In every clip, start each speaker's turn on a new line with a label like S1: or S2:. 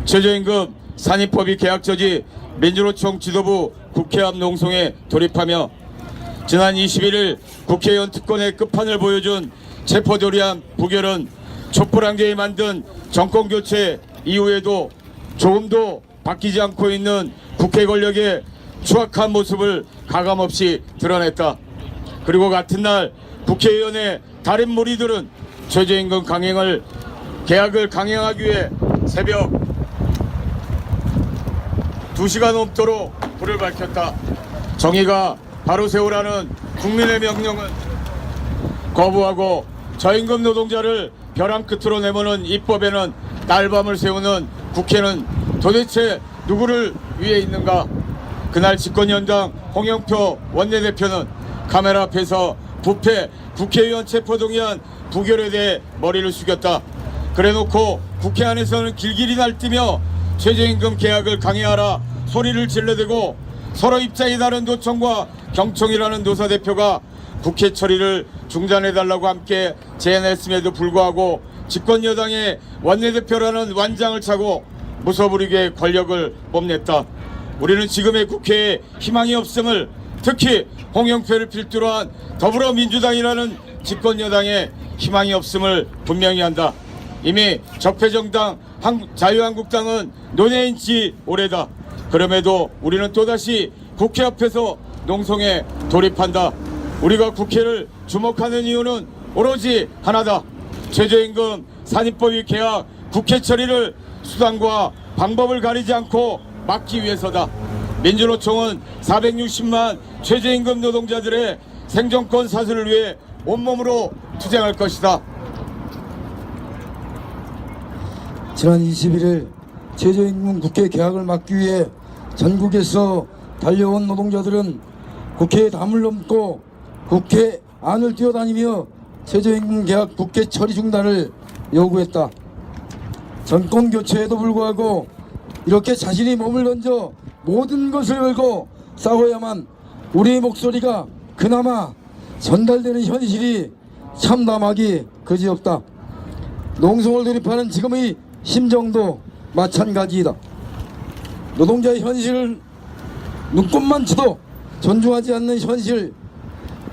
S1: 최저임금 산입법이 계약 저지 민주노총 지도부 국회 앞 농성에 돌입하며 지난 21일 국회의원 특권의 끝판을 보여준 체포조리안 부결은 촛불항쟁이 만든 정권교체 이후에도 조금도 바뀌지 않고 있는 국회 권력의 추악한 모습을 가감없이 드러냈다. 그리고 같은 날 국회의원의 다른 무리들은 최저임금 계약을 강행하기 위해 새벽 2시가 넘도록 불을 밝혔다. 정의가 바로 세우라는 국민의 명령은 거부하고 저임금 노동자를 벼랑 끝으로 내모는 입법에는 날밤을 새우는 국회는 도대체 누구를 위해 있는가? 그날 집권여당 홍영표 원내대표는 카메라 앞에서 부패 국회의원 체포동의안 부결에 대해 머리를 숙였다. 그래놓고 국회 안에서는 길길이 날뛰며 최저임금 계약을 강행하라 소리를 질러대고 서로 입장이 다른 노총과 경총이라는 노사대표가 국회 처리를 중단해달라고 함께 제안했음에도 불구하고 집권여당의 원내대표라는 완장을 차고 무소불위하게 권력을 뽐냈다. 우리는 지금의 국회에 희망이 없음을, 특히 홍영표를 필두로 한 더불어민주당이라는 집권여당에 희망이 없음을 분명히 한다. 이미 적폐정당 자유한국당은 논의인 지 오래다. 그럼에도 우리는 또다시 국회 앞에서 농성에 돌입한다. 우리가 국회를 주목하는 이유는 오로지 하나다. 최저임금 산입법이 계약 국회 처리를 수단과 방법을 가리지 않고 막기 위해서다. 민주노총은 460만 최저임금 노동자들의 생존권 사슬을 위해 온몸으로 투쟁할 것이다.
S2: 지난 21일 최저임금 국회 개혁을 막기 위해 전국에서 달려온 노동자들은 국회에 담을 넘고 국회 안을 뛰어다니며 최저임금 개혁 국회 처리 중단을 요구했다. 정권 교체에도 불구하고 이렇게 자신이 몸을 던져 모든 것을 걸고 싸워야만 우리의 목소리가 그나마 전달되는 현실이 참담하기 그지없다. 농성을 돌입하는 지금의 심정도 마찬가지이다. 노동자의 현실을 눈꼽만 쳐도 존중하지 않는 현실,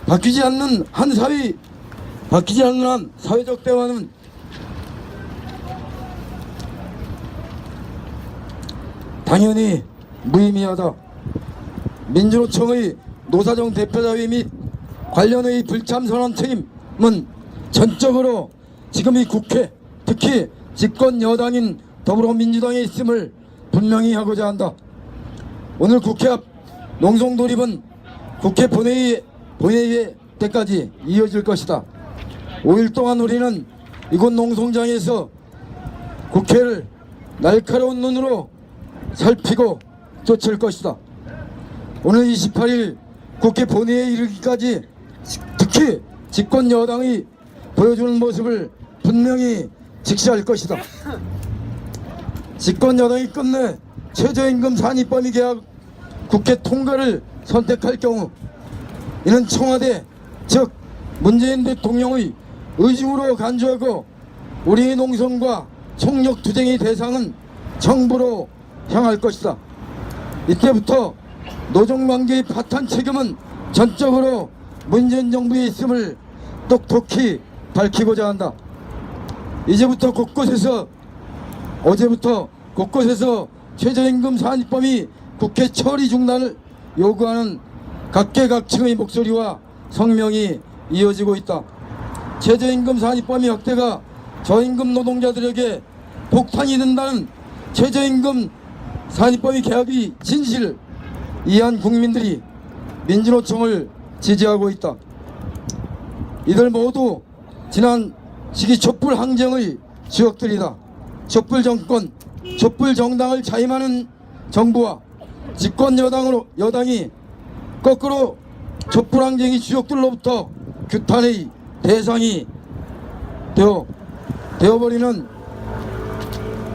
S2: 바뀌지 않는 한 사회, 바뀌지 않는 한 사회적 대화는 당연히 무의미하다. 민주노총의 노사정 대표자회 및 관련의 불참선언 책임은 전적으로 지금의 국회, 특히 집권 여당인 더불어민주당에 있음을 분명히 하고자 한다. 오늘 국회 앞 농성 돌입은 국회 본회의 때까지 이어질 것이다. 5일 동안 우리는 이곳 농성장에서 국회를 날카로운 눈으로 살피고 쫓을 것이다. 오늘 28일 국회 본회의에 이르기까지 특히 집권 여당이 보여주는 모습을 분명히 직시할 것이다. 집권 여당이 끝내 최저임금 산입법이 계약 국회 통과를 선택할 경우 이는 청와대 즉 문재인 대통령의 의중으로 간주하고 우리 농성과 총력투쟁의 대상은 정부로 향할 것이다. 이때부터 노동관계의 파탄 책임은 전적으로 문재인 정부에 있음을 똑똑히 밝히고자 한다. 어제부터 곳곳에서 최저임금 산입법이 국회 처리 중단을 요구하는 각계각층의 목소리와 성명이 이어지고 있다. 최저임금 산입법의 확대가 저임금 노동자들에게 폭탄이 된다는 최저임금 산입법의 개혁의 진실을 이해한 국민들이 민주노총을 지지하고 있다. 이들 모두 지난 시기 촛불 항쟁의 주역들이다. 촛불 정권, 촛불 정당을 자임하는 정부와 집권 여당이 거꾸로 촛불 항쟁의 주역들로부터 규탄의 대상이 되어버리는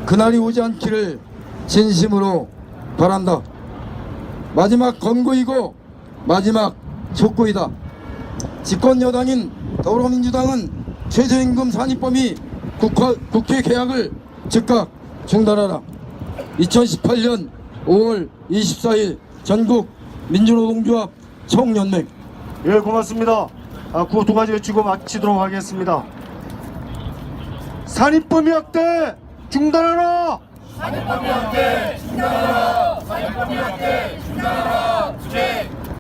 S2: 그날이 오지 않기를 진심으로 바란다. 마지막 권고이고 마지막 촉구이다. 집권 여당인 더불어민주당은 최저임금 산입법이 국회 개혁을 즉각 중단하라. 2018년 5월 24일 전국 민주노동조합 총연맹.
S3: 예, 고맙습니다. 구호 두 가지 외치고 마치도록 하겠습니다. 산입범위 학대 중단하라! 산입범위 학대